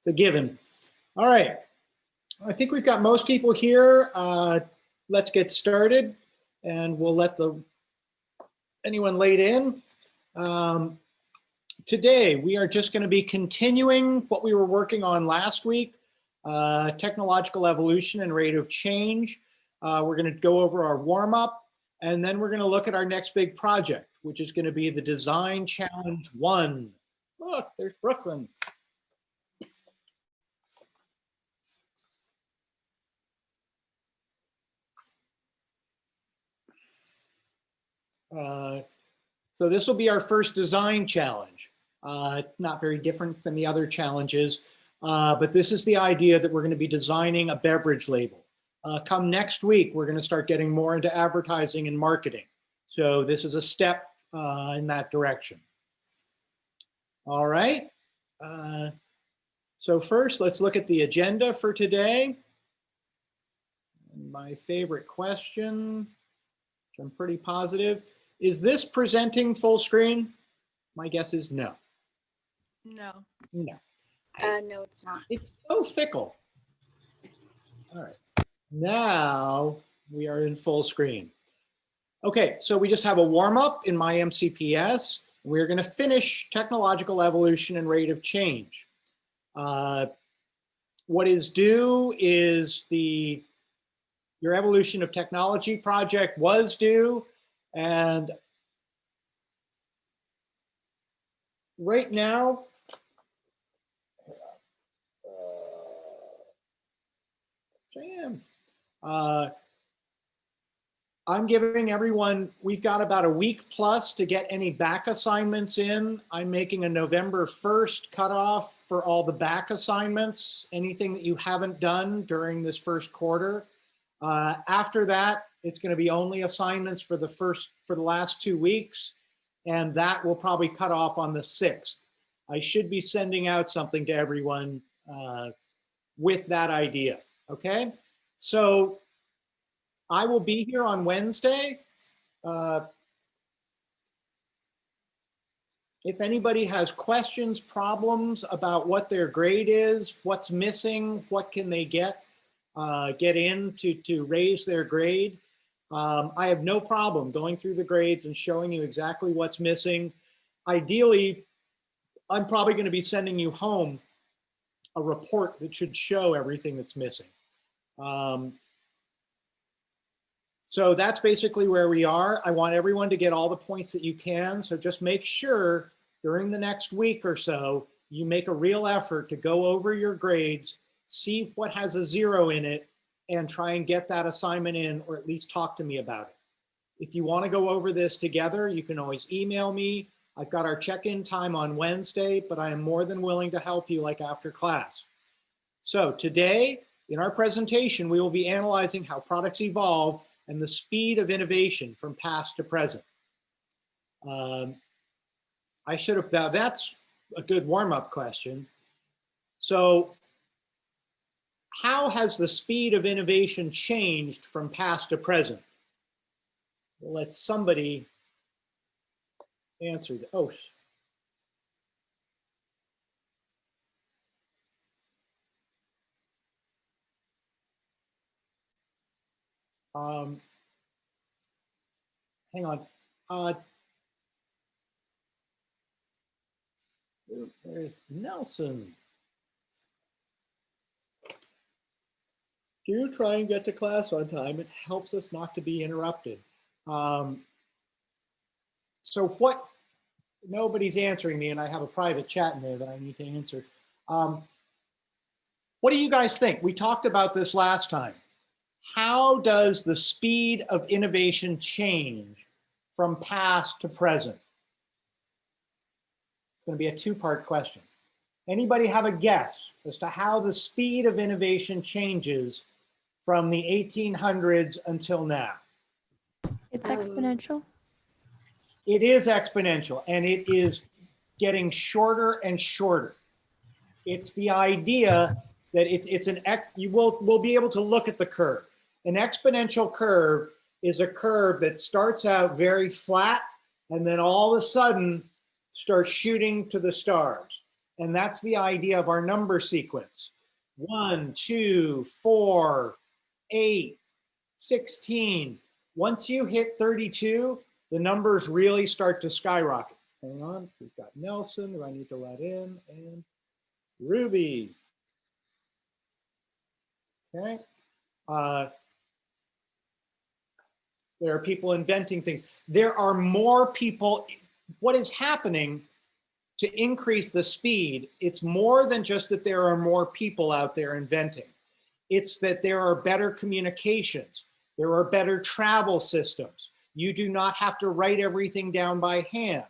a given. All right, I think we've got most people here. Let's get started, and we'll let anyone late in. Today, we are just going to be continuing what we were working on last week, technological evolution and rate of change. We're going to go over our warm-up, and then we're going to look at our next big project, which is going to be the Design Challenge 1. Look, there's Brooklyn. So this will be our first design challenge. Not very different than the other challenges, but this is the idea that we're going to be designing a beverage label. Come next week, we're going to start getting more into advertising and marketing. So this is a step in that direction. All right. So first, let's look at the agenda for today. My favorite question, which I'm pretty positive, is this presenting full screen? My guess is no. No. No. No, it's not. It's so fickle. All right. Now we are in full screen. Okay, so we just have a warm-up in my MCPS. We're going to finish technological evolution and rate of change. What is due is your evolution of technology project was due, and right now, I'm giving everyone, we've got about a week plus to get any back assignments in. I'm making a November 1st cutoff for all the back assignments, anything that you haven't done during this first quarter. After that, it's going to be only assignments for the last 2 weeks, and that will probably cut off on the 6th. I should be sending out something to everyone with that idea, okay? So I will be here on Wednesday. If anybody has questions, problems about what their grade is, what's missing, what can they get in to raise their grade, I have no problem going through the grades and showing you exactly what's missing. Ideally, I'm probably going to be sending you home a report that should show everything that's missing. So that's basically where we are. I want everyone to get all the points that you can. So just make sure during the next week or so, you make a real effort to go over your grades, see what has a 0 in it, and try and get that assignment in, or at least talk to me about it. If you want to go over this together, you can always email me. I've got our check-in time on Wednesday, but I am more than willing to help you like after class. So today, in our presentation, we will be analyzing how products evolve and the speed of innovation from past to present. Now that's a good warm-up question. So how has the speed of innovation changed from past to present? We'll let somebody answer that. Oh. Hang on. There's Nelson. Do try and get to class on time. It helps us not to be interrupted. So nobody's answering me, and I have a private chat in there that I need to answer. What do you guys think? We talked about this last time. How does the speed of innovation change from past to present? It's going to be a two-part question. Anybody have a guess as to how the speed of innovation changes from the 1800s until now? It's exponential. It is exponential, and it is getting shorter and shorter. It's the idea that we'll be able to look at the curve. An exponential curve is a curve that starts out very flat and then all of a sudden starts shooting to the stars. And that's the idea of our number sequence. 1, 2, 4, 8, 16. Once you hit 32, the numbers really start to skyrocket. Hang on, we've got Nelson, who I need to let in, and Ruby. Okay. There are people inventing things. There are more people. What is happening to increase the speed? It's more than just that there are more people out there inventing. It's that there are better communications. There are better travel systems. You do not have to write everything down by hand.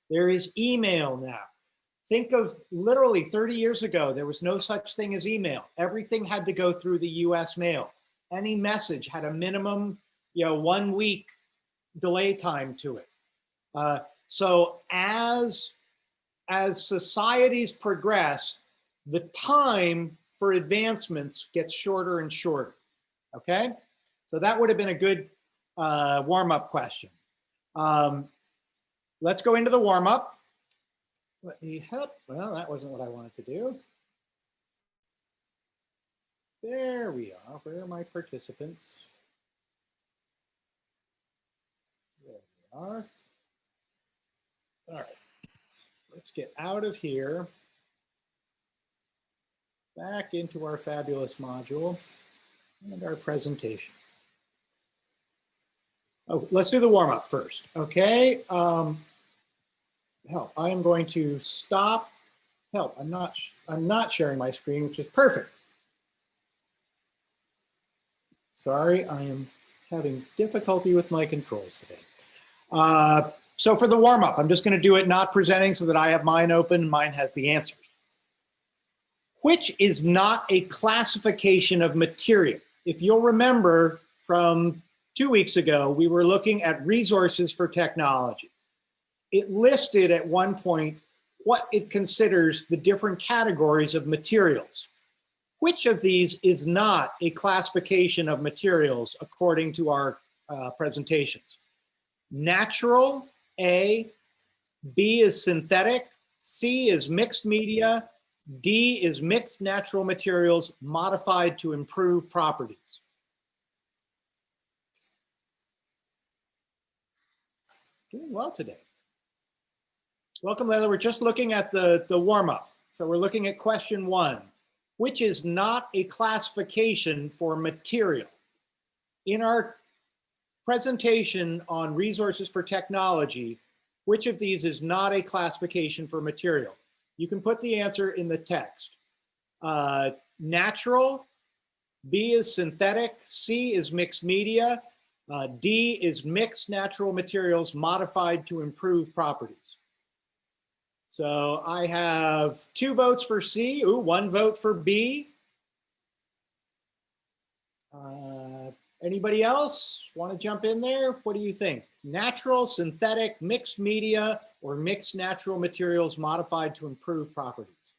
There is email now. Think of literally 30 years ago, there was no such thing as email. Everything had to go through the US mail. Any message had a minimum, 1 week delay time to it. So as societies progress, the time for advancements gets shorter and shorter. Okay, so that would have been a good warm-up question. Let's go into the warm-up. Let me help. Well, that wasn't what I wanted to do. There we are. Where are my participants? There we are. All right. Let's get out of here. Back into our fabulous module and our presentation. Oh, let's do the warm-up first. Okay. Help. I am going to stop. Help. I'm not sharing my screen, which is perfect. Sorry, I am having difficulty with my controls today. So for the warm-up, I'm just going to do it not presenting so that I have mine open. Mine has the answers. Which is not a classification of material? If you'll remember from 2 weeks ago, we were looking at resources for technology. It listed at one point what it considers the different categories of materials. Which of these is not a classification of materials according to our presentations? Natural, A. B is synthetic. C is mixed media. D is mixed natural materials modified to improve properties. Doing well today. Welcome, Layla. We're just looking at the warm-up. So we're looking at question 1. Which is not a classification for material? In our presentation on resources for technology, which of these is not a classification for material? You can put the answer in the text. Natural, B is synthetic, C is mixed media, D is mixed natural materials modified to improve properties. So I have 2 votes for C, 1 vote for B. Anybody else want to jump in there? What do you think? Natural, synthetic, mixed media, or mixed natural materials modified to improve properties?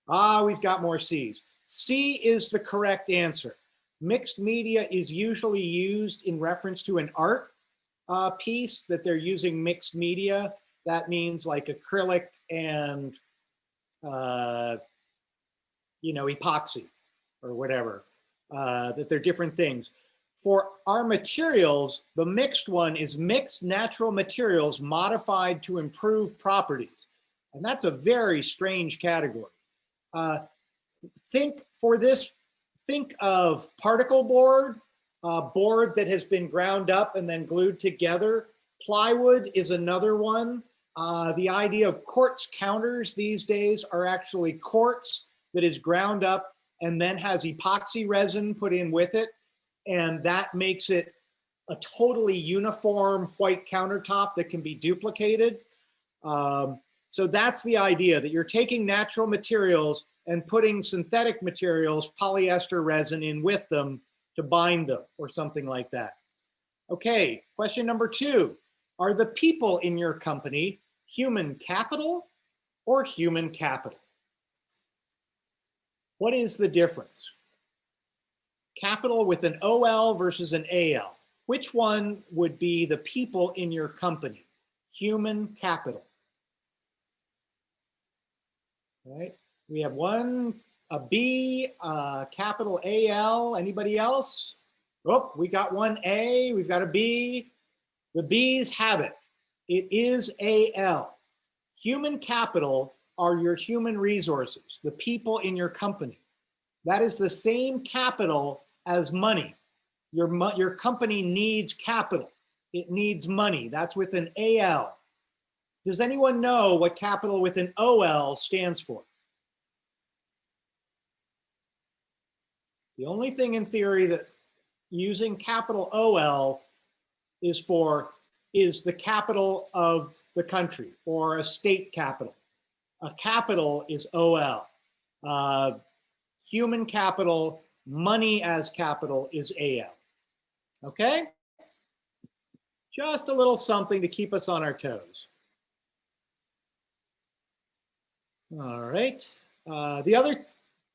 We've got more C's. C is the correct answer. Mixed media is usually used in reference to an art piece that they're using mixed media. That means like acrylic and, epoxy or whatever, that they're different things. For our materials, the mixed one is mixed natural materials modified to improve properties. And that's a very strange category. Think of particle board, board that has been ground up and then glued together. Plywood is another one. The idea of quartz counters these days are actually quartz that is ground up and then has epoxy resin put in with it. And that makes it a totally uniform white countertop that can be duplicated. So that's the idea, that you're taking natural materials and putting synthetic materials, polyester resin in with them to bind them or something like that. Okay, question number 2. Are the people in your company human capital or human capital? What is the difference? Capital with an OL versus an AL. Which one would be the people in your company? Human capital. All right, we have a B, capital AL. Anybody else? Oh, we got one A, we've got a B. The B's have it. It is AL. Human capital are your human resources, the people in your company. That is the same capital as money. Your company needs capital. It needs money. That's with an AL. Does anyone know what capital with an OL stands for? The only thing in theory that using capital OL is for is the capital of the country or a state capital. A capital is OL. Human capital, money as capital is AL. Okay? Just a little something to keep us on our toes. All right. The other,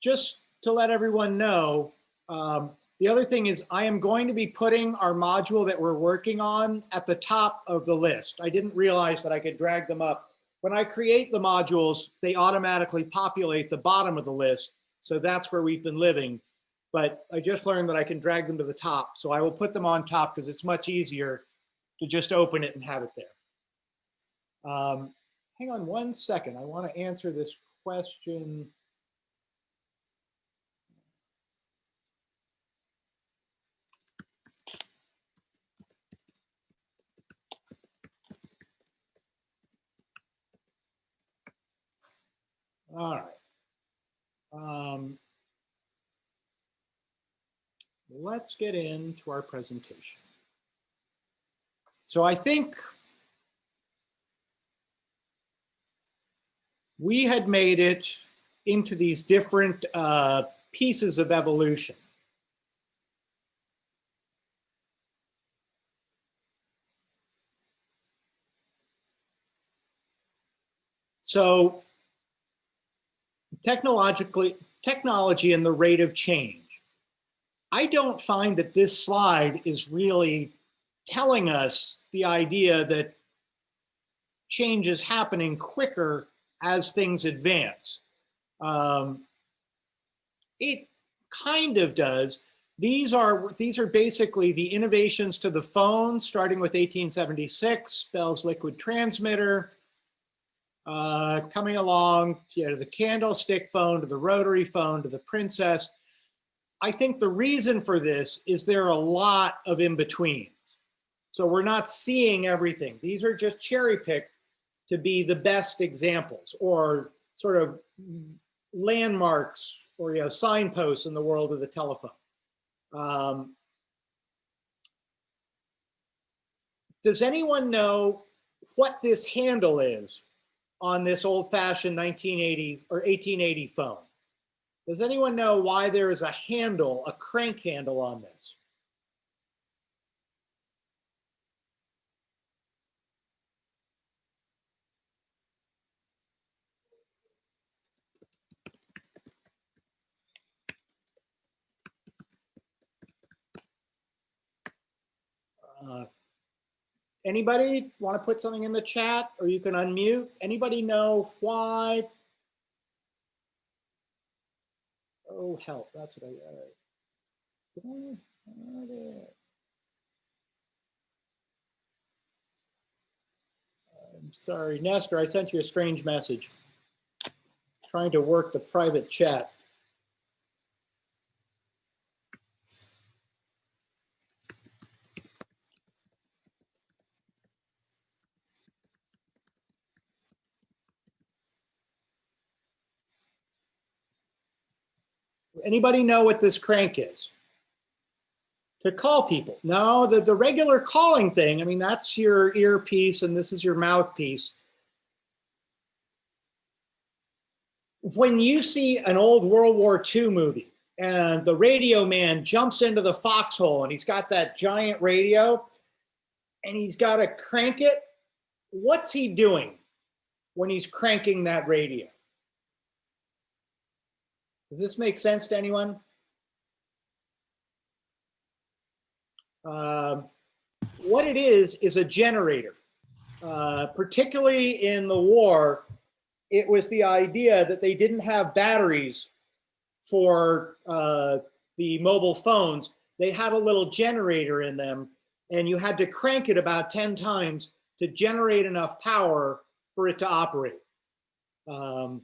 just to let everyone know, the other thing is I am going to be putting our module that we're working on at the top of the list. I didn't realize that I could drag them up. When I create the modules, they automatically populate the bottom of the list. So that's where we've been living. But I just learned that I can drag them to the top. So I will put them on top because it's much easier to just open it and have it there. Hang on one second. I want to answer this question. All right. Let's get into our presentation. So I think we had made it into these different pieces of evolution. So technology and the rate of change. I don't find that this slide is really telling us the idea that change is happening quicker as things advance. It kind of does. These are basically the innovations to the phone, starting with 1876, Bell's liquid transmitter, coming along to the candlestick phone, to the rotary phone, to the Princess. I think the reason for this is there are a lot of in-betweens. So we're not seeing everything. These are just cherry-picked to be the best examples or sort of landmarks or signposts in the world of the telephone. Does anyone know what this handle is on this old-fashioned 1980 or 1880 phone? Does anyone know why there is a handle, a crank handle on this? Anybody want to put something in the chat, or you can unmute? Anybody know why? Oh, help, that's what all right. I'm sorry, Nestor, I sent you a strange message. Trying to work the private chat. Anybody know what this crank is? To call people. No, the regular calling thing, I mean, that's your earpiece and this is your mouthpiece. When you see an old World War II movie and the radio man jumps into the foxhole and he's got that giant radio and he's got to crank it, what's he doing when he's cranking that radio? Does this make sense to anyone? What it is a generator. Particularly in the war, it was the idea that they didn't have batteries for the mobile phones. They had a little generator in them, and you had to crank it about 10 times to generate enough power for it to operate. An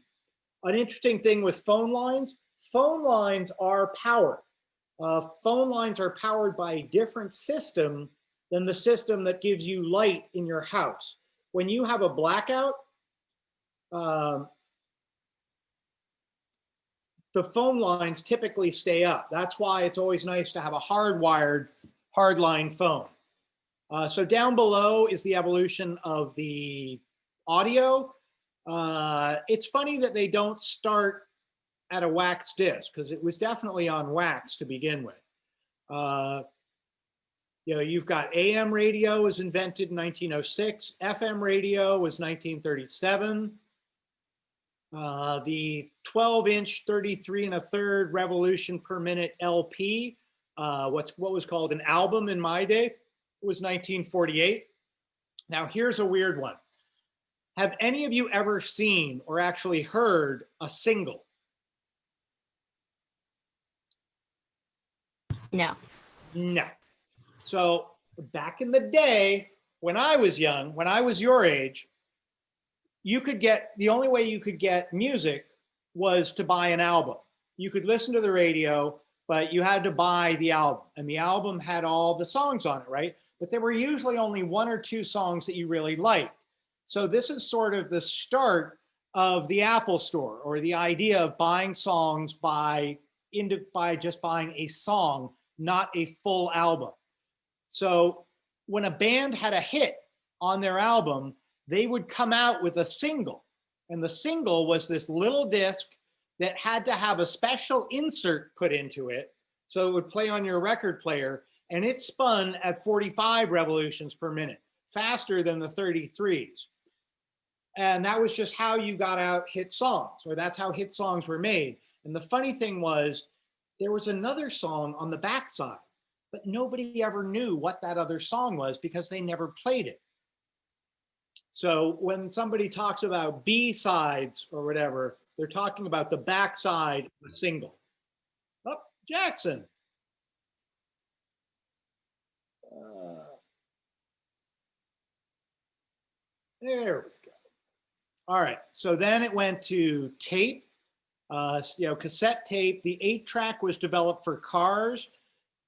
interesting thing with phone lines are powered. Phone lines are powered by a different system than the system that gives you light in your house. When you have a blackout, the phone lines typically stay up. That's why it's always nice to have a hardwired hardline phone. So down below is the evolution of the audio. It's funny that they don't start at a wax disc, because it was definitely on wax to begin with. You've got AM radio was invented in 1906. FM radio was 1937. The 12-inch 33 1/3 revolution per minute LP, what was called an album in my day, was 1948. Now here's a weird one. Have any of you ever seen or actually heard a single? No. No. So back in the day, when I was young, when I was your age, the only way you could get music was to buy an album. You could listen to the radio, but you had to buy the album, and the album had all the songs on it, right? But there were usually only 1 or 2 songs that you really liked. So this is sort of the start of the Apple Store, or the idea of buying songs by just buying a song, not a full album. So when a band had a hit on their album, they would come out with a single. And the single was this little disc that had to have a special insert put into it, so it would play on your record player, and it spun at 45 revolutions per minute, faster than the 33s. And that was just how you got out hit songs, or that's how hit songs were made. And the funny thing was, there was another song on the backside, but nobody ever knew what that other song was because they never played it. So when somebody talks about B-sides or whatever, they're talking about the backside of a single. Oh, Jackson. There we go. All right, so then it went to tape, cassette tape. The 8-track was developed for cars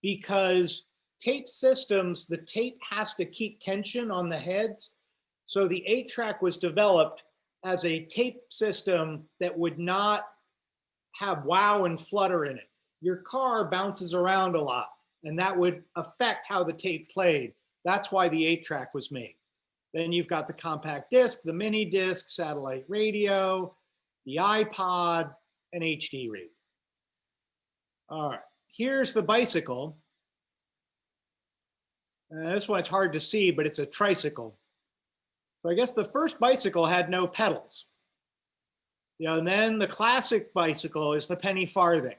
because tape systems, the tape has to keep tension on the heads. So the 8-track was developed as a tape system that would not have wow and flutter in it. Your car bounces around a lot, and that would affect how the tape played. That's why the 8-track was made. Then you've got the compact disc, the mini disc, satellite radio, the iPod, and HD radio. All right, here's the bicycle. This one, it's hard to see, but it's a tricycle. So I guess the first bicycle had no pedals. And then the classic bicycle is the penny farthing.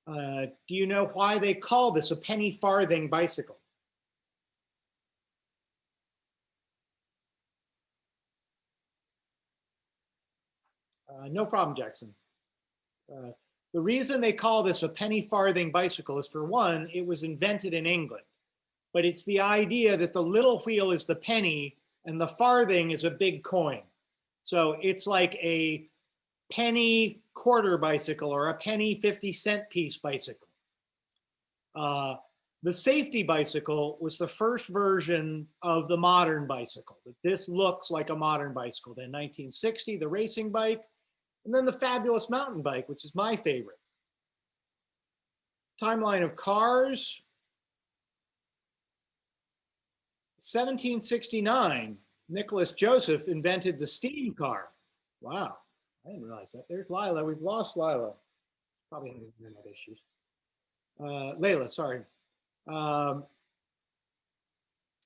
Do you know why they call this a penny farthing bicycle? No problem, Jackson. The reason they call this a penny farthing bicycle is, for one, it was invented in England. But it's the idea that the little wheel is the penny and the farthing is a big coin. So it's like a penny quarter bicycle or a penny 50-cent piece bicycle. The safety bicycle was the first version of the modern bicycle. This looks like a modern bicycle. Then 1960, the racing bike, and then the fabulous mountain bike, which is my favorite. Timeline of cars. 1769, Nicholas Joseph invented the steam car. Wow, I didn't realize that. There's Lila. We've lost Lila. Probably having internet issues. Layla, sorry.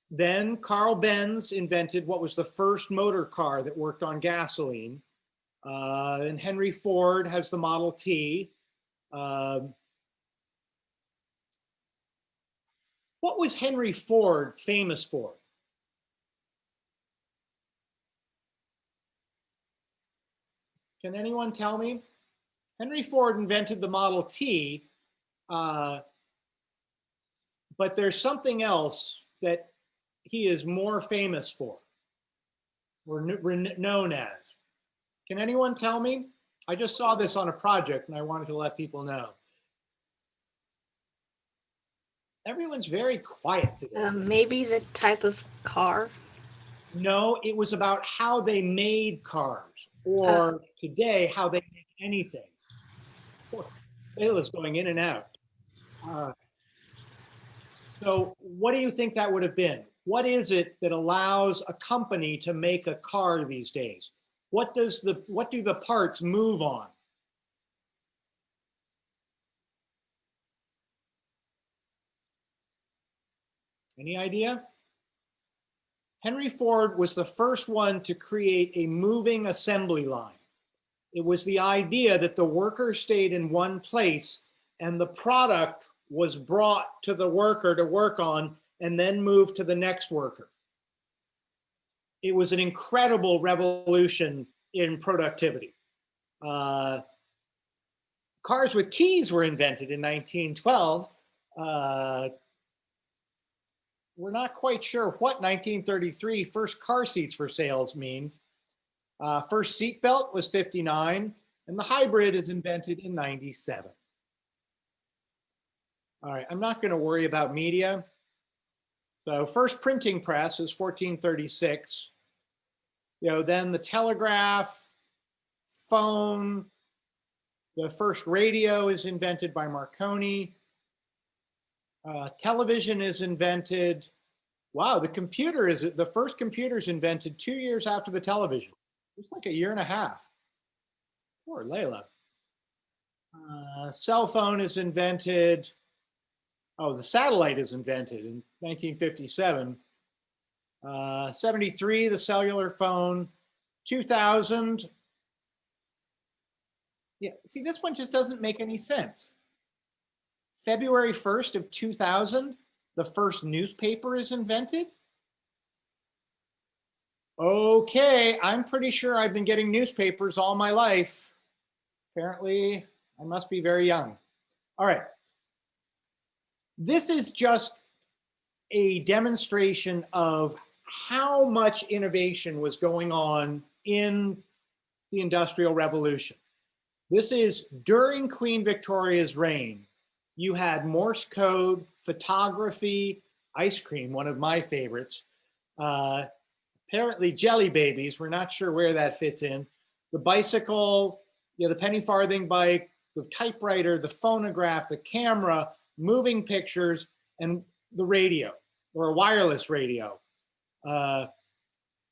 Then Carl Benz invented what was the first motor car that worked on gasoline. And Henry Ford has the Model T. What was Henry Ford famous for? Can anyone tell me? Henry Ford invented the Model T, but there's something else that he is more famous for, or known as. Can anyone tell me? I just saw this on a project and I wanted to let people know. Everyone's very quiet today. Maybe the type of car. No, it was about how they made cars, or today, how they make anything. Layla's going in and out. So what do you think that would have been? What is it that allows a company to make a car these days? What do the parts move on? Any idea? Henry Ford was the first one to create a moving assembly line. It was the idea that the worker stayed in one place and the product was brought to the worker to work on and then moved to the next worker. It was an incredible revolution in productivity. Cars with keys were invented in 1912. We're not quite sure what 1933 first car seats for sales mean. First seat belt was 59, and the hybrid is invented in 97. All right, I'm not going to worry about media. So first printing press is 1436. Then the telegraph, phone, the first radio is invented by Marconi. Television is invented. Wow, the first computer is invented 2 years after the television. It's like a year and a half. Poor Layla. Cell phone is invented. Oh, the satellite is invented in 1957. 73, the cellular phone. 2000. Yeah, see, this one just doesn't make any sense. February 1st of 2000, the first newspaper is invented. Okay, I'm pretty sure I've been getting newspapers all my life. Apparently, I must be very young. All right. This is just a demonstration of how much innovation was going on in the Industrial Revolution. This is during Queen Victoria's reign. You had Morse code, photography, ice cream, one of my favorites. Apparently jelly babies, we're not sure where that fits in. The bicycle, the penny farthing bike, the typewriter, the phonograph, the camera, moving pictures, and the radio, or a wireless radio.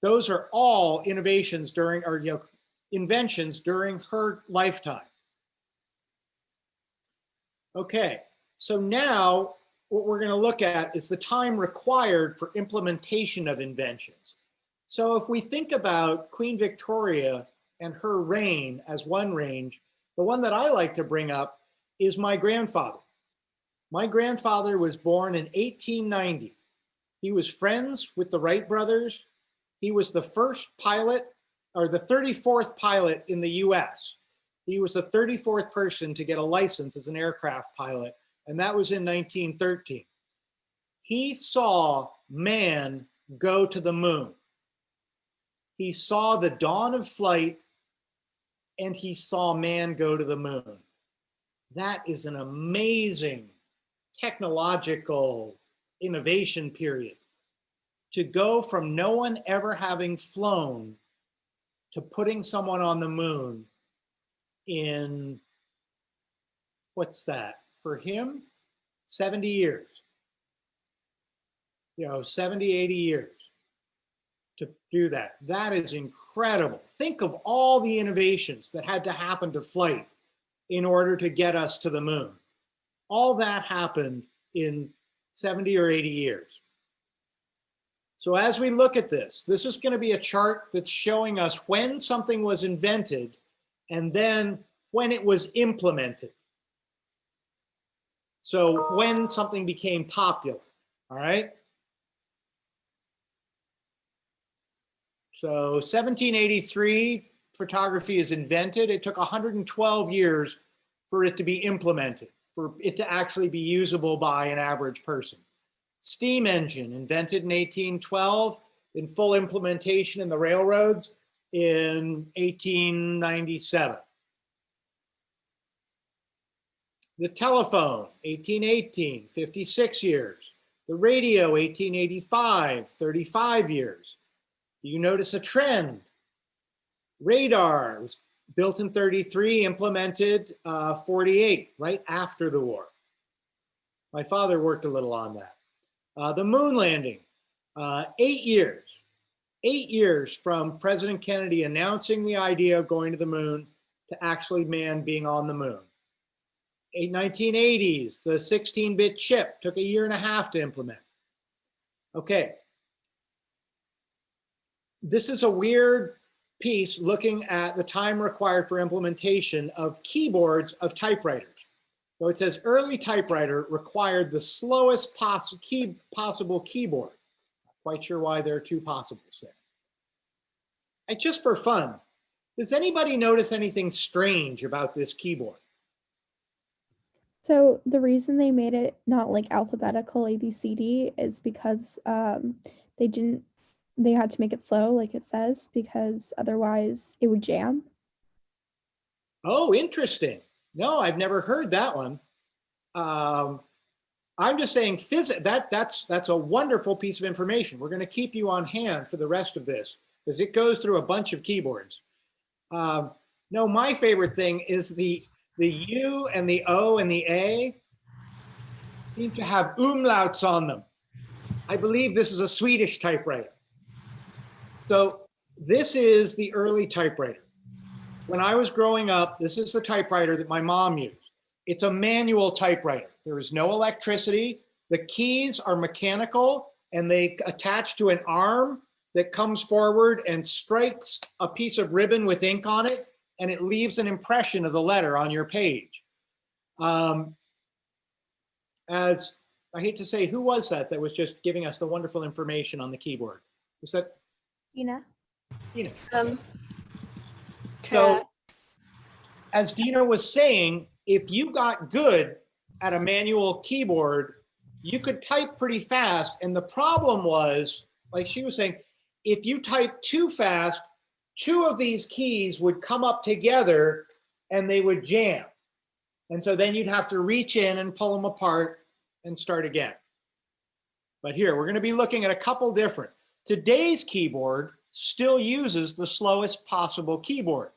Those are all innovations during, or inventions during her lifetime. Okay, so now what we're going to look at is the time required for implementation of inventions. So if we think about Queen Victoria and her reign as one range, the one that I like to bring up is my grandfather. My grandfather was born in 1890. He was friends with the Wright brothers. He was the first pilot, or the 34th pilot in the US. He was the 34th person to get a license as an aircraft pilot, and that was in 1913. He saw man go to the moon. He saw the dawn of flight, and he saw man go to the moon. That is an amazing technological innovation period. To go from no one ever having flown to putting someone on the moon in, what's that, for him, 70 years. 70, 80 years to do that. That is incredible. Think of all the innovations that had to happen to flight in order to get us to the moon. All that happened in 70 or 80 years. So as we look at this is going to be a chart that's showing us when something was invented and then when it was implemented. So when something became popular, all right? So 1783, photography is invented, it took 112 years for it to be implemented, for it to actually be usable by an average person. Steam engine, invented in 1812, in full implementation in the railroads in 1897. The telephone, 1818, 56 years. The radio, 1885, 35 years. Do you notice a trend? Radar was built in 33, implemented 48, right after the war. My father worked a little on that. The moon landing, 8 years. 8 years from President Kennedy announcing the idea of going to the moon to actually man being on the moon. In 1980s, the 16-bit chip took 1.5 years to implement. Okay. This is a weird piece looking at the time required for implementation of keyboards of typewriters. So it says early typewriter required the slowest possible keyboard. Not quite sure why there are two possibles there. And just for fun, does anybody notice anything strange about this keyboard? So the reason they made it not like alphabetical ABCD is because they had to make it slow, like it says, because otherwise it would jam. Oh, interesting. No, I've never heard that one. I'm just saying that's a wonderful piece of information. We're going to keep you on hand for the rest of this because it goes through a bunch of keyboards. No, my favorite thing is the U and the O and the A seem to have umlauts on them. I believe this is a Swedish typewriter. So this is the early typewriter. When I was growing up, this is the typewriter that my mom used. It's a manual typewriter. There is no electricity. The keys are mechanical and they attach to an arm that comes forward and strikes a piece of ribbon with ink on it, and it leaves an impression of the letter on your page. As I hate to say, who was that was just giving us the wonderful information on the keyboard? Was that Dina? Dina? So, So, as Dina was saying, if you got good at a manual keyboard, you could type pretty fast. And the problem was, like she was saying, if you type too fast, two of these keys would come up together and they would jam. And so then you'd have to reach in and pull them apart and start again. But here, we're going to be looking at a couple different. Today's keyboard still uses the slowest possible keyboard.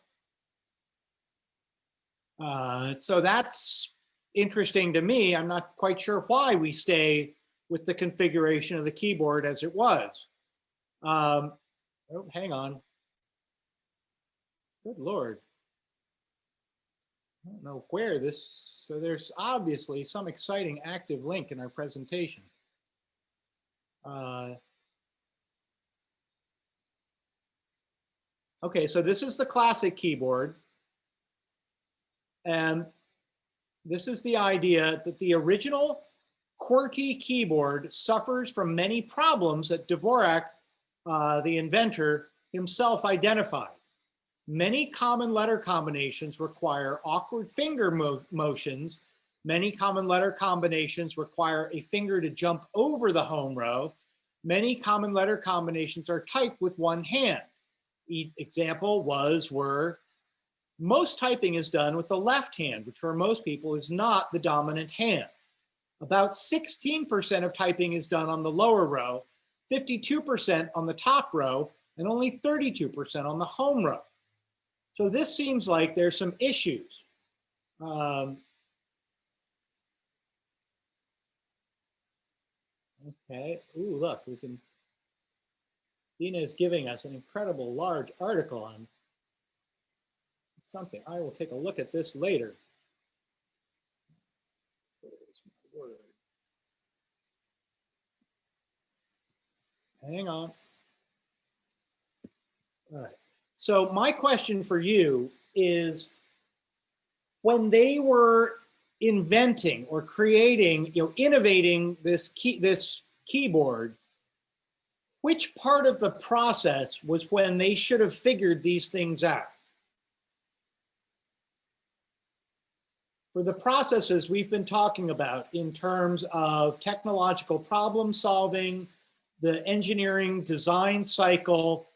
So that's interesting to me. I'm not quite sure why we stay with the configuration of the keyboard as it was. Oh, hang on. Good Lord. I don't know where this, so there's obviously some exciting active link in our presentation. Okay, so this is the classic keyboard. And this is the idea that the original QWERTY keyboard suffers from many problems that Dvorak, the inventor, himself identified. Many common letter combinations require awkward finger motions. Many common letter combinations require a finger to jump over the home row. Many common letter combinations are typed with one hand. Example were most typing is done with the left hand, which for most people is not the dominant hand. About 16% of typing is done on the lower row, 52% on the top row, and only 32% on the home row. So this seems like there's some issues. Okay, ooh, look, Dina is giving us an incredible large article on something. I will take a look at this later. Where's my word? Hang on. All right. So my question for you is, when they were inventing or creating, innovating this keyboard, which part of the process was when they should have figured these things out? for the processes we've been talking about in terms of technological problem solving, the engineering design cycle,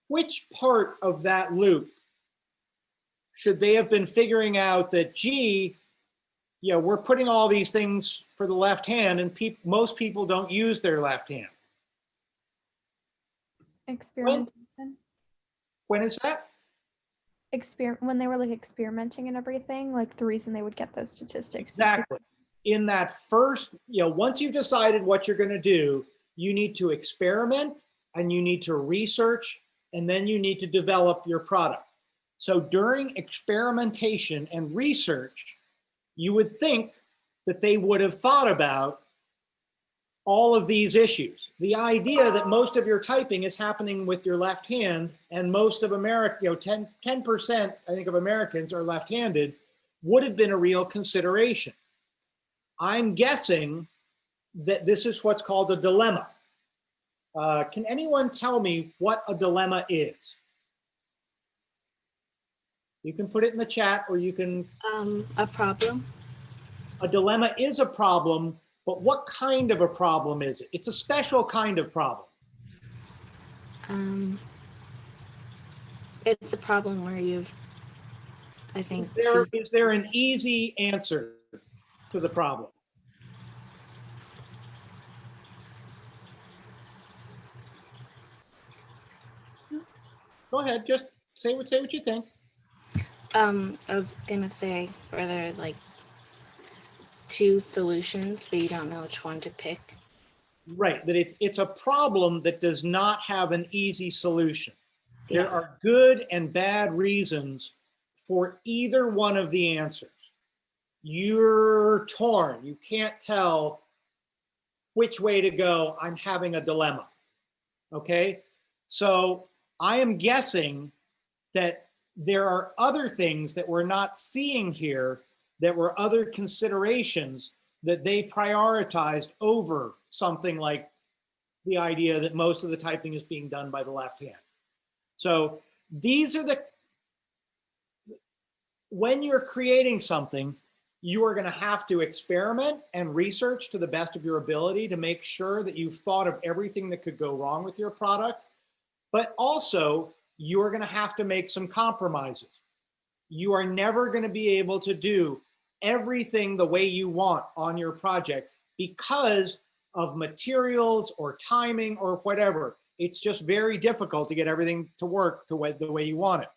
which part of that loop should they have been figuring out that, gee, we're putting all these things for the left hand and most people don't use their left hand. Experimentation. When is that? When they were like experimenting and everything, like the reason they would get those statistics. Exactly. In that first, once you've decided what you're going to do, you need to experiment and you need to research and then you need to develop your product. So during experimentation and research, you would think that they would have thought about all of these issues. The idea that most of your typing is happening with your left hand and most of America, 10%, I think, of Americans are left-handed would have been a real consideration. I'm guessing that this is what's called a dilemma. Can anyone tell me what a dilemma is? You can put it in the chat or you can. A problem. A dilemma is a problem, but what kind of a problem is it? It's a special kind of problem. It's a problem where I think. Is there an easy answer to the problem? Go ahead, just say what you think. I was gonna say, are there like two solutions, but you don't know which one to pick? Right, that it's a problem that does not have an easy solution. Yeah. There are good and bad reasons for either one of the answers. You're torn. You can't tell which way to go. I'm having a dilemma. Okay, so I am guessing that there are other things that we're not seeing here that were other considerations that they prioritized over something like the idea that most of the typing is being done by the left hand. So these are when you're creating something, you are going to have to experiment and research to the best of your ability to make sure that you've thought of everything that could go wrong with your product. But also, you're going to have to make some compromises. You are never going to be able to do everything the way you want on your project because of materials or timing or whatever. It's just very difficult to get everything to work the way you want it.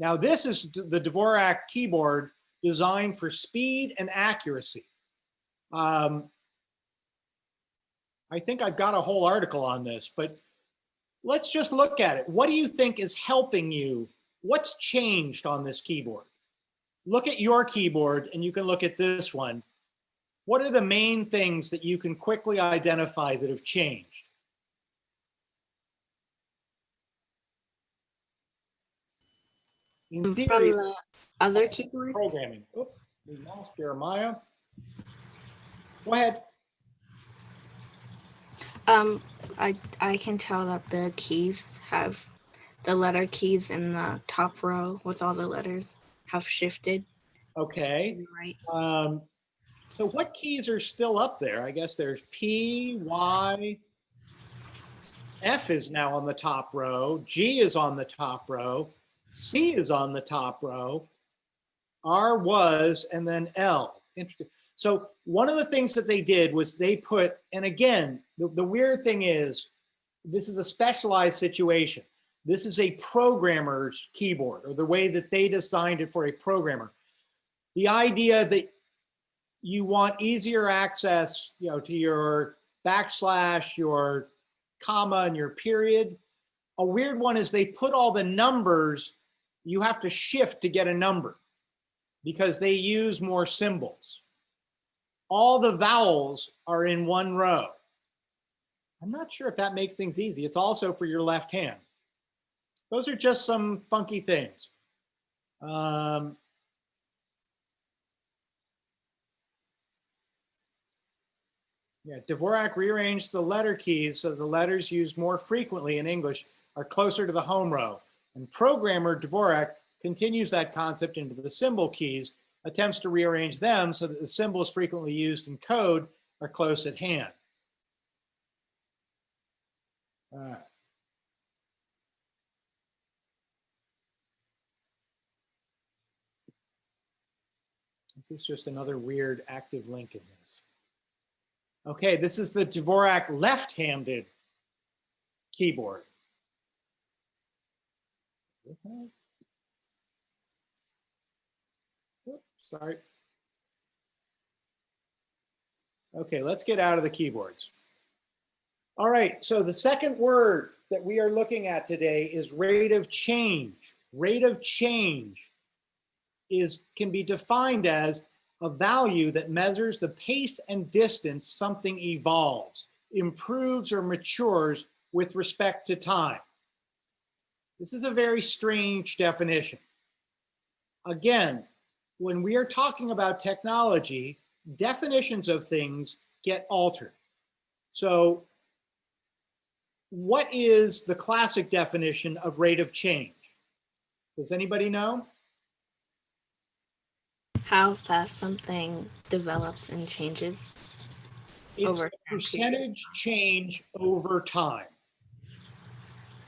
Now, this is the Dvorak keyboard designed for speed and accuracy. I think I've got a whole article on this, but let's just look at it. What do you think is helping you? What's changed on this keyboard? Look at your keyboard and you can look at this one. What are the main things that you can quickly identify that have changed? In theory, from the other keyboard. Programming. Oops, we lost Jeremiah. Go ahead. I can tell that the keys have the letter keys in the top row with all the letters have shifted. Okay. Right. So what keys are still up there? I guess there's P, Y, F is now on the top row, G is on the top row, C is on the top row, R was, and then L. Interesting. So one of the things that they did was they put, and again, the weird thing is, this is a specialized situation. This is a programmer's keyboard, or the way that they designed it for a programmer. The idea that you want easier access, to your backslash, your comma, and your period. A weird one is they put all the numbers, you have to shift to get a number because they use more symbols. All the vowels are in one row. I'm not sure if that makes things easy. It's also for your left hand. Those are just some funky things. Yeah, Dvorak rearranged the letter keys so the letters used more frequently in English are closer to the home row. And programmer Dvorak continues that concept into the symbol keys, attempts to rearrange them so that the symbols frequently used in code are close at hand. All right. This is just another weird active link in this. Okay, this is the Dvorak left-handed keyboard. Okay. Oops, sorry. Okay, let's get out of the keyboards. All right, so the second word that we are looking at today is rate of change. Rate of change can be defined as a value that measures the pace and distance something evolves, improves, or matures with respect to time. This is a very strange definition. Again, when we are talking about technology, definitions of things get altered. So what is the classic definition of rate of change? Does anybody know? How fast something develops and changes It's over a time. percentage change over time.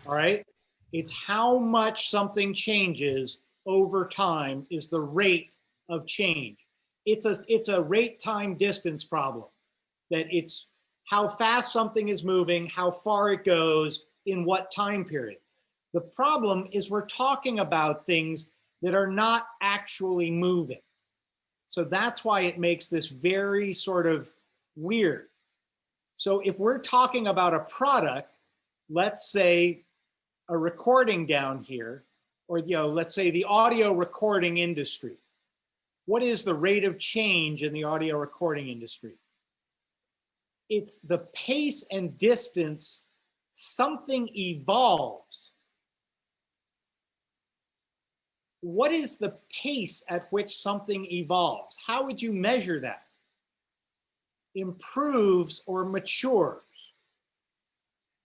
All right? It's how much something changes over time is the rate of change. It's a rate time distance problem, that it's how fast something is moving, how far it goes, in what time period. The problem is we're talking about things that are not actually moving. So that's why it makes this very sort of weird. So if we're talking about a product, let's say a recording down here, or let's say the audio recording industry. What is the rate of change in the audio recording industry? It's the pace and distance something evolves. What is the pace at which something evolves? How would you measure that? Improves or matures.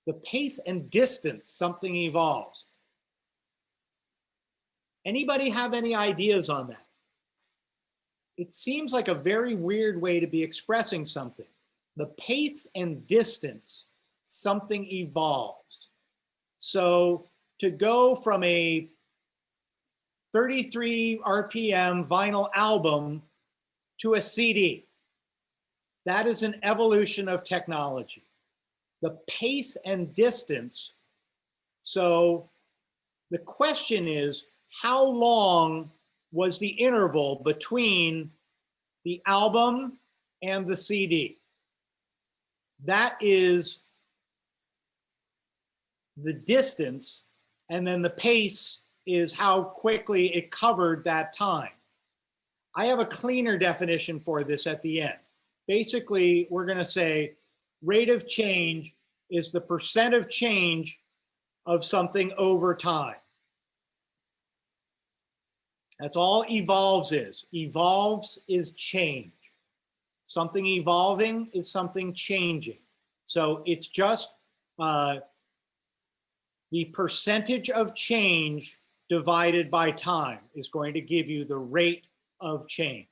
The pace and distance something evolves. Anybody have any ideas on that? It seems like a very weird way to be expressing something. The pace and distance something evolves. So to go from a 33 RPM vinyl album to a CD, that is an evolution of technology. The pace and distance. So the question is, how long was the interval between the album and the CD? That is the distance, and then the pace is how quickly it covered that time. I have a cleaner definition for this at the end. Basically, we're going to say rate of change is the percent of change of something over time. That's all evolves is. Evolves is change. Something evolving is something changing. So it's just the percentage of change divided by time is going to give you the rate of change.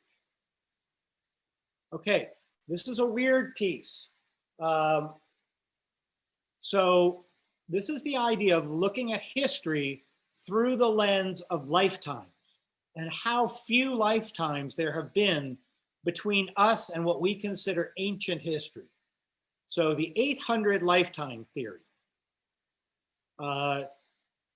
Okay, this is a weird piece. So this is the idea of looking at history through the lens of lifetimes and how few lifetimes there have been between us and what we consider ancient history. So the 800 lifetime theory.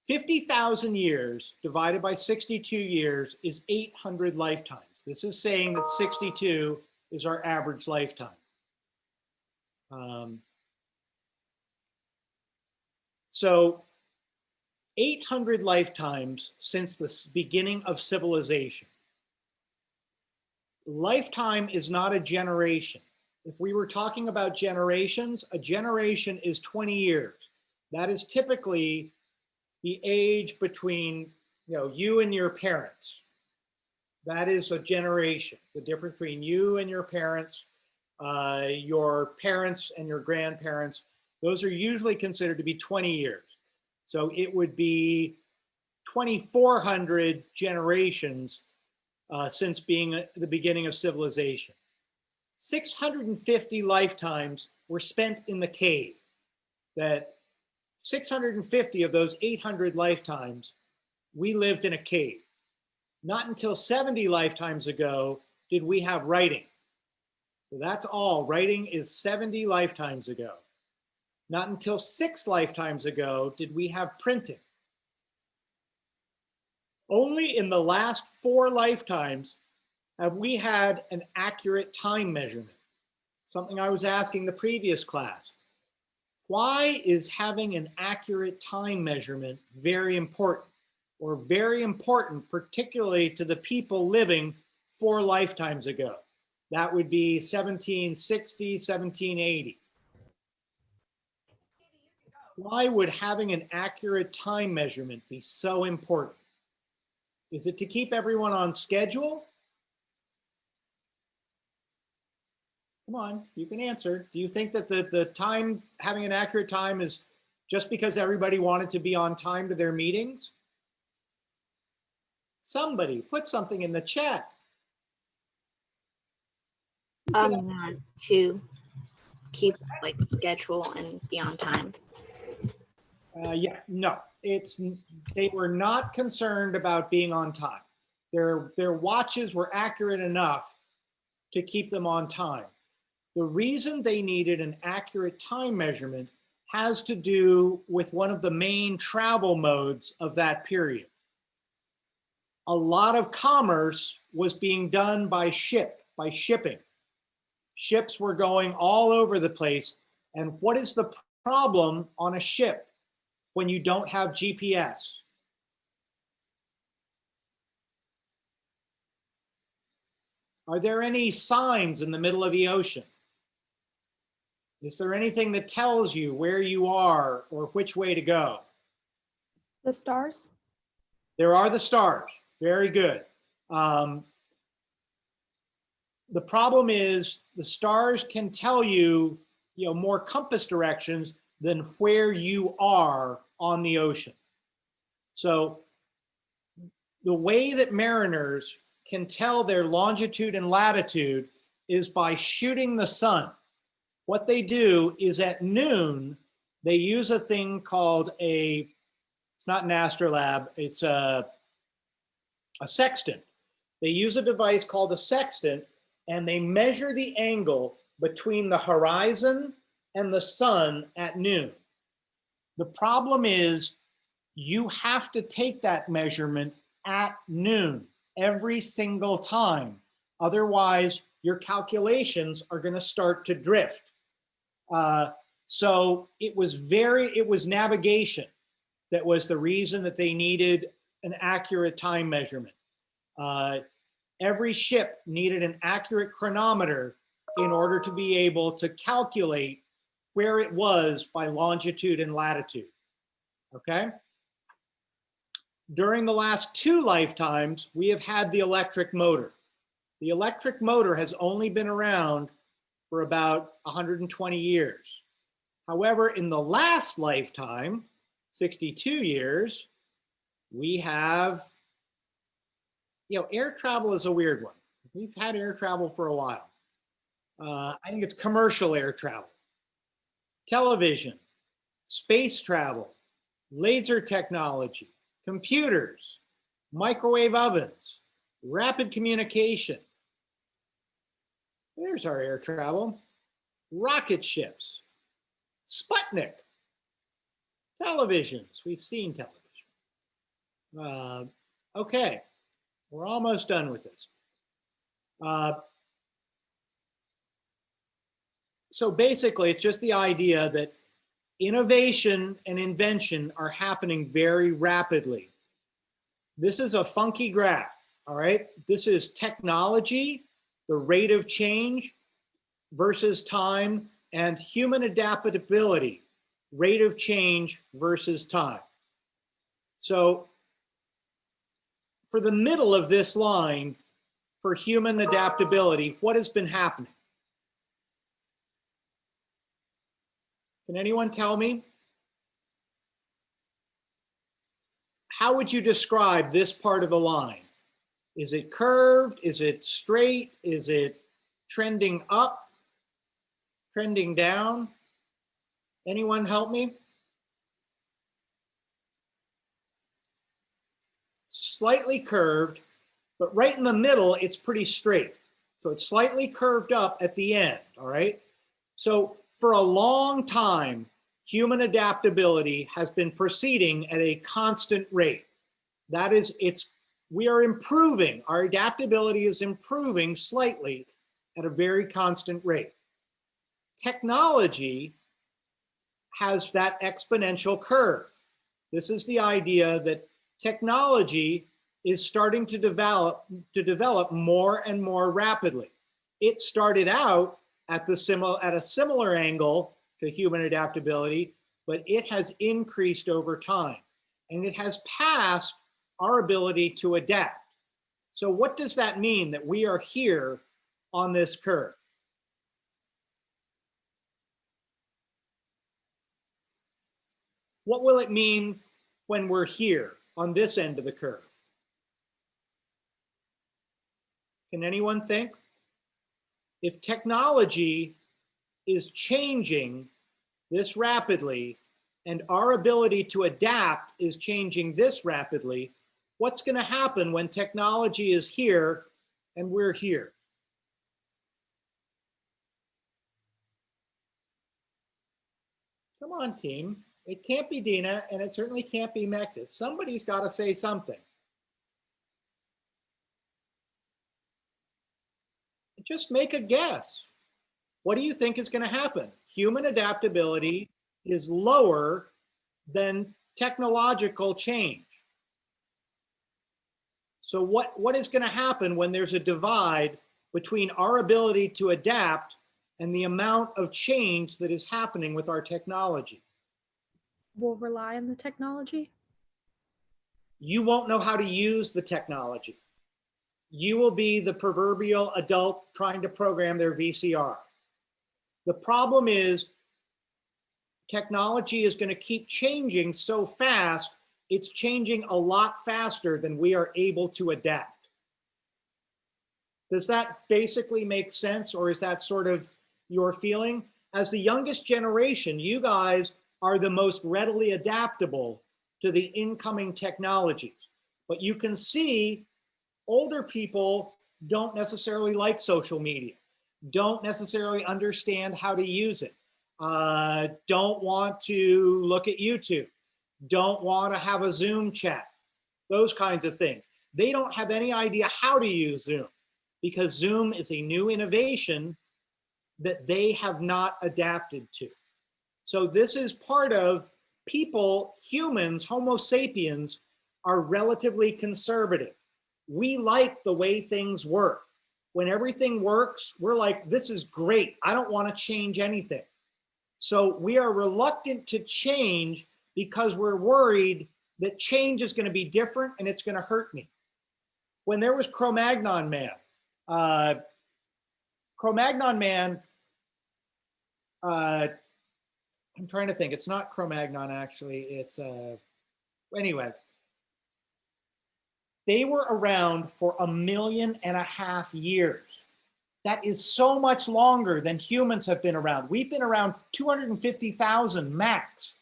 50,000 years divided by 62 years is 800 lifetimes. This is saying that 62 is our average lifetime. So 800 lifetimes since the beginning of civilization. Lifetime is not a generation. If we were talking about generations, a generation is 20 years. That is typically the age between you and your parents. That is a generation, the difference between you and your parents and your grandparents. Those are usually considered to be 20 years. So it would be 2,400 generations since being the beginning of civilization. 650 lifetimes were spent in the cave. That 650 of those 800 lifetimes, we lived in a cave. Not until 70 lifetimes ago did we have writing. So that's all. Writing is 70 lifetimes ago. Not until 6 lifetimes ago did we have printing. Only in the last 4 lifetimes have we had an accurate time measurement. Something I was asking the previous class. Why is having an accurate time measurement very important? Or very important, particularly to the people living 4 lifetimes ago? That would be 1760, 1780. Why would having an accurate time measurement be so important? Is it to keep everyone on schedule? Come on, you can answer. Do you think that the time, having an accurate time, is just because everybody wanted to be on time to their meetings? Somebody put something in the chat. Not to keep like schedule and be on time. Yeah, no, they were not concerned about being on time. Their watches were accurate enough to keep them on time. The reason they needed an accurate time measurement has to do with one of the main travel modes of that period. A lot of commerce was being done by shipping. Ships were going all over the place. And what is the problem on a ship when you don't have GPS? Are there any signs in the middle of the ocean? Is there anything that tells you where you are or which way to go? The stars? There are the stars. Very good. The problem is the stars can tell you, more compass directions than where you are on the ocean. So the way that mariners can tell their longitude and latitude is by shooting the sun. What they do is at noon, they use a thing called it's not an astrolabe, it's a sextant. They use a device called a sextant, and they measure the angle between the horizon and the sun at noon. The problem is you have to take that measurement at noon every single time. Otherwise, your calculations are going to start to drift. So it was navigation that was the reason that they needed an accurate time measurement. Every ship needed an accurate chronometer in order to be able to calculate where it was by longitude and latitude. Okay? During the last 2 lifetimes, we have had the electric motor. The electric motor has only been around for about 120 years. However, in the last lifetime, 62 years, we have, air travel is a weird one. We've had air travel for a while. I think it's commercial air travel, television, space travel, laser technology, computers, microwave ovens, rapid communication. There's our air travel. Rocket ships, Sputnik, televisions. We've seen television. Okay, we're almost done with this. So basically, it's just the idea that innovation and invention are happening very rapidly. This is a funky graph, all right? This is technology, the rate of change versus time, and human adaptability, rate of change versus time. So for the middle of this line, for human adaptability, what has been happening? Can anyone tell me? How would you describe this part of the line? Is it curved? Is it straight? Is it trending up? Trending down? Anyone help me? Slightly curved, but right in the middle, it's pretty straight. So it's slightly curved up at the end, all right? So for a long time, human adaptability has been proceeding at a constant rate. That is, we are improving. Our adaptability is improving slightly at a very constant rate. Technology has that exponential curve. This is the idea that technology is starting to develop more and more rapidly. It started out at a similar angle to human adaptability, but it has increased over time, and it has passed our ability to adapt. So what does that mean that we are here on this curve? What will it mean when we're here on this end of the curve? Can anyone think? If technology is changing this rapidly and our ability to adapt is changing this rapidly, what's going to happen when technology is here and we're here? Come on, team. It can't be Dina, and it certainly can't be Mektis. Somebody's got to say something. Just make a guess. What do you think is going to happen? Human adaptability is lower than technological change. So what is going to happen when there's a divide between our ability to adapt and the amount of change that is happening with our technology? We'll rely on the technology. You won't know how to use the technology. You will be the proverbial adult trying to program their VCR. The problem is technology is going to keep changing so fast, it's changing a lot faster than we are able to adapt. Does that basically make sense, or is that sort of your feeling? As the youngest generation, you guys are the most readily adaptable to the incoming technologies. But you can see older people don't necessarily like social media, don't necessarily understand how to use it, don't want to look at YouTube, don't want to have a Zoom chat, those kinds of things. They don't have any idea how to use Zoom because Zoom is a new innovation that they have not adapted to. So this is part of people, humans, Homo sapiens, are relatively conservative. We like the way things work. When everything works, we're like, this is great. I don't want to change anything. So we are reluctant to change because we're worried that change is going to be different and it's going to hurt me. When there was Cro-Magnon Man, I'm trying to think. It's not Cro-Magnon, actually. It's, anyway. They were around for 1.5 million years. That is so much longer than humans have been around. We've been around 250,000 max.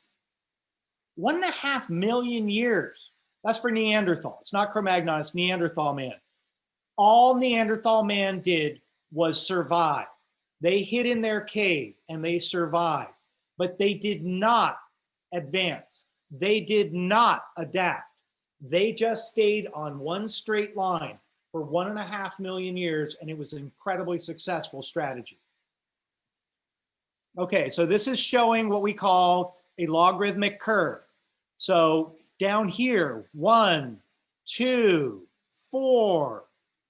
1.5 million years. That's for Neanderthal. It's not Cro-Magnon, it's Neanderthal man. All Neanderthal man did was survive. They hid in their cave and they survived, but they did not advance. They did not adapt. They just stayed on one straight line for 1.5 million years, and it was an incredibly successful strategy. Okay, so this is showing what we call a logarithmic curve. So down here, 1, 2, 4,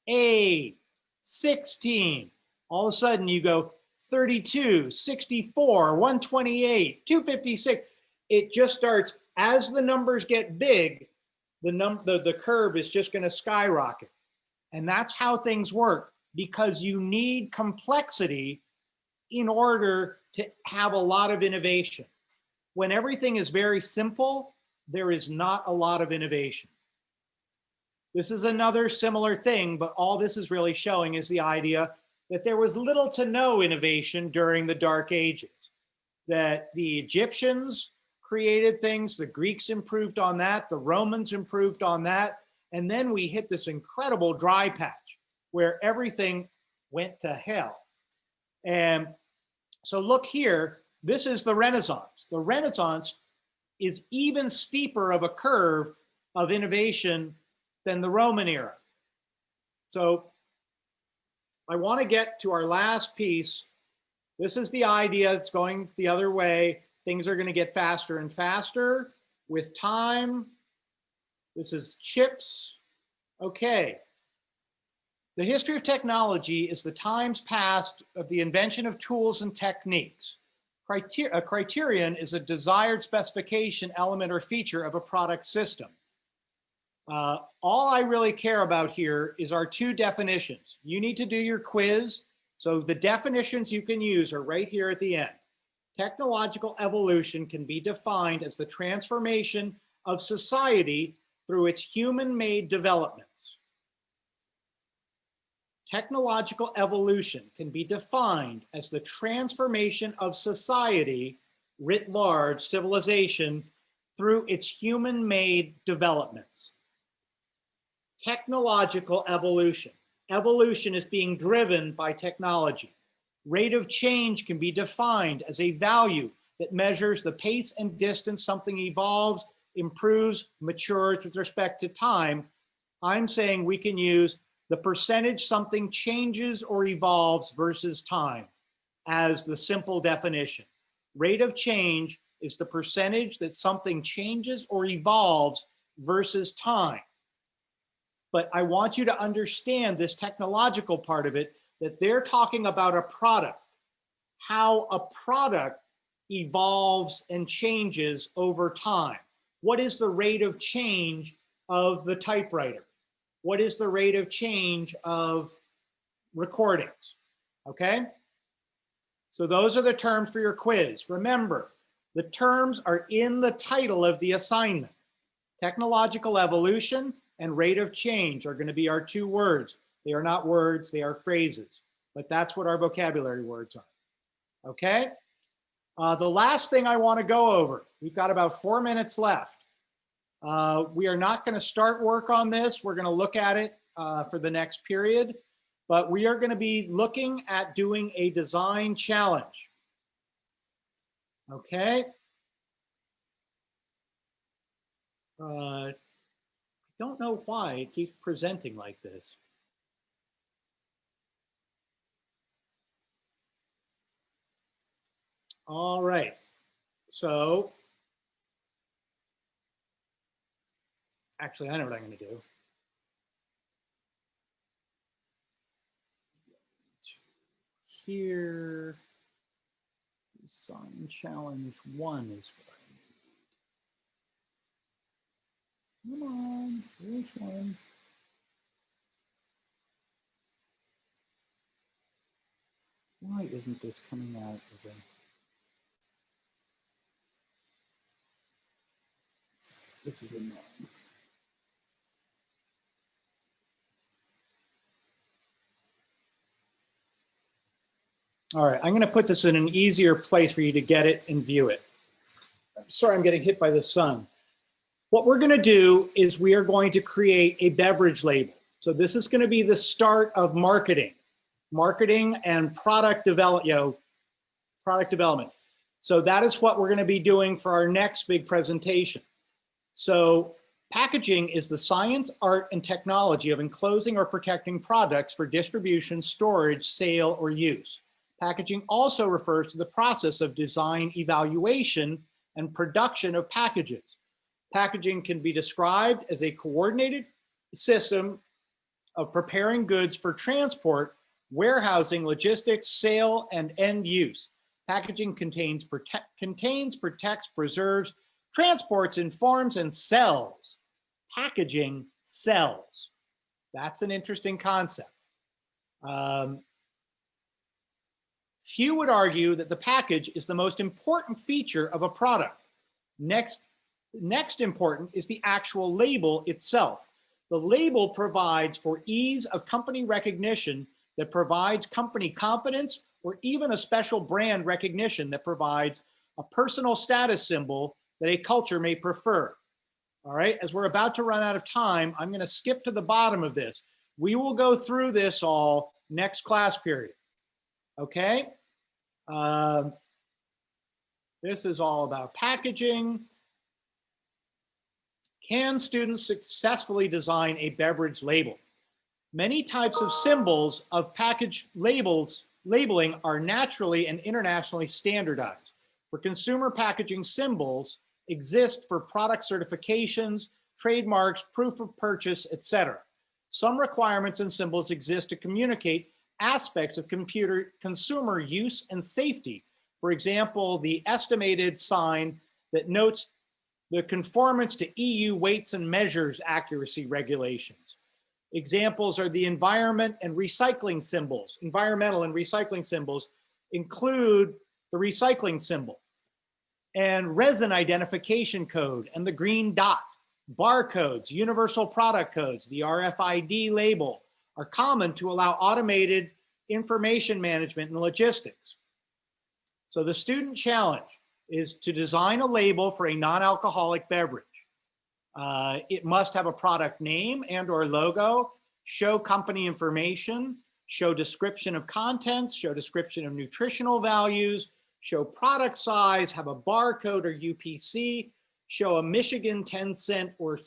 8, 16. All of a sudden you go 32, 64, 128, 256. It just starts, as the numbers get big, the curve is just going to skyrocket. And that's how things work, because you need complexity in order to have a lot of innovation. When everything is very simple, there is not a lot of innovation. This is another similar thing, but all this is really showing is the idea that there was little to no innovation during the Dark Ages, that the Egyptians created things, the Greeks improved on that, the Romans improved on that, and then we hit this incredible dry patch where everything went to hell. And so look here, this is the Renaissance. The Renaissance is even steeper of a curve of innovation than the Roman era. So I want to get to our last piece. This is the idea that's going the other way. Things are going to get faster and faster with time. This is chips. Okay. The history of technology is the times past of the invention of tools and techniques. A criterion is a desired specification, element, or feature of a product system. All I really care about here is our two definitions. You need to do your quiz. So the definitions you can use are right here at the end. Technological evolution can be defined as the transformation of society through its human-made developments. Technological evolution can be defined as the transformation of society, writ large, civilization, through its human-made developments. Technological evolution. Evolution is being driven by technology. Rate of change can be defined as a value that measures the pace and distance something evolves, improves, matures with respect to time. I'm saying we can use the percentage something changes or evolves versus time as the simple definition. Rate of change is the percentage that something changes or evolves versus time. But I want you to understand this technological part of it, that they're talking about a product, how a product evolves and changes over time. What is the rate of change of the typewriter? What is the rate of change of recordings? Okay? So those are the terms for your quiz. Remember, the terms are in the title of the assignment. Technological evolution and rate of change are going to be our two words. They are not words, they are phrases, but that's what our vocabulary words are. Okay? The last thing I want to go over, we've got about 4 minutes left. We are not going to start work on this. We're going to look at it for the next period, but we are going to be looking at doing a design challenge. Okay? I don't know why it keeps presenting like this. All right, so actually, I know what I'm going to do. Here, design challenge 1 is what I need. Come on, there's one. Why isn't this coming out as a... This is annoying. All right, I'm going to put this in an easier place for you to get it and view it. I'm sorry, I'm getting hit by the sun. What we're going to do is we are going to create a beverage label. So this is going to be the start of marketing and product development, product development. So that is what we're going to be doing for our next big presentation. So packaging is the science, art, and technology of enclosing or protecting products for distribution, storage, sale, or use. Packaging also refers to the process of design, evaluation, and production of packages. Packaging can be described as a coordinated system of preparing goods for transport, warehousing, logistics, sale, and end use. Packaging contains, protects, preserves, transports, informs, and sells. Packaging sells. That's an interesting concept. Few would argue that the package is the most important feature of a product. Next important is the actual label itself. The label provides for ease of company recognition that provides company confidence, or even a special brand recognition that provides a personal status symbol that a culture may prefer. All right, as we're about to run out of time, I'm going to skip to the bottom of this. We will go through this all next class period. Okay? This is all about packaging. Can students successfully design a beverage label? Many types of symbols of package labeling are naturally and internationally standardized. For consumer packaging, symbols exist for product certifications, trademarks, proof of purchase, etc. Some requirements and symbols exist to communicate aspects of consumer use and safety. For example, the estimated sign that notes the conformance to EU weights and measures accuracy regulations. Examples are the environmental and recycling symbols include the recycling symbol and resin identification code and the green dot. Barcodes, universal product codes, the RFID label are common to allow automated information management and logistics. So the student challenge is to design a label for a non-alcoholic beverage. It must have a product name and or logo, show company information, show description of contents, show description of nutritional values, show product size, have a barcode or UPC, show a Michigan 10-cent or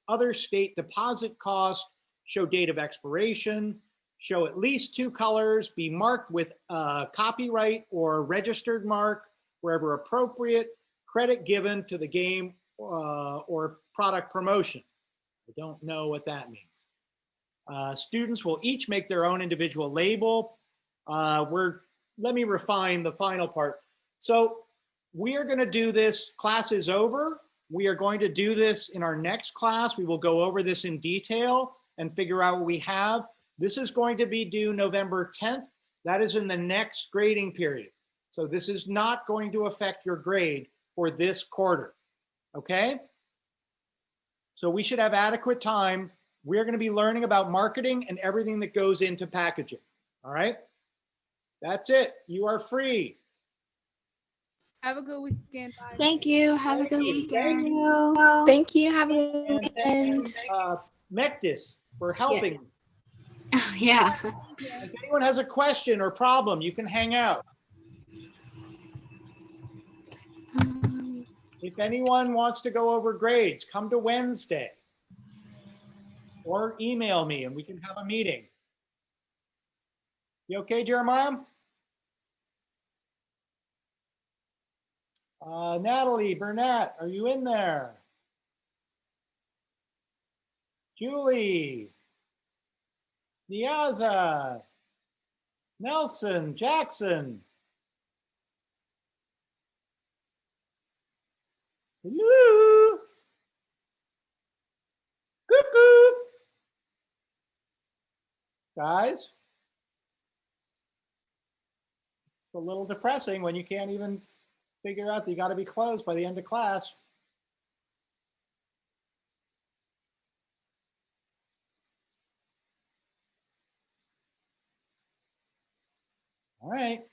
other state deposit cost, show date of expiration, show at least 2 colors, be marked with a copyright or registered mark wherever appropriate, credit given to the game or product promotion. I don't know what that means. Students will each make their own individual label. Let me refine the final part. So we are going to do this, class is over. We are going to do this in our next class. We will go over this in detail and figure out what we have. This is going to be due November 10th. That is in the next grading period. So this is not going to affect your grade for this quarter. Okay? So we should have adequate time. We're going to be learning about marketing and everything that goes into packaging. All right? That's it. You are free. Have a good weekend. Bye. Thank you. Have a good weekend. Thank you. Have a good And thank weekend. you, Mectis, for helping. Yeah. If anyone has a question or problem, you can hang out. If anyone wants to go over grades, come to Wednesday or email me and we can have a meeting. You okay, Jeremiah? Natalie, Burnett, are you in there? Julie, Niaza, Nelson, Jackson. Hello. Cuckoo. Guys, it's a little depressing when you can't even figure out that you got to be closed by the end of class. All right.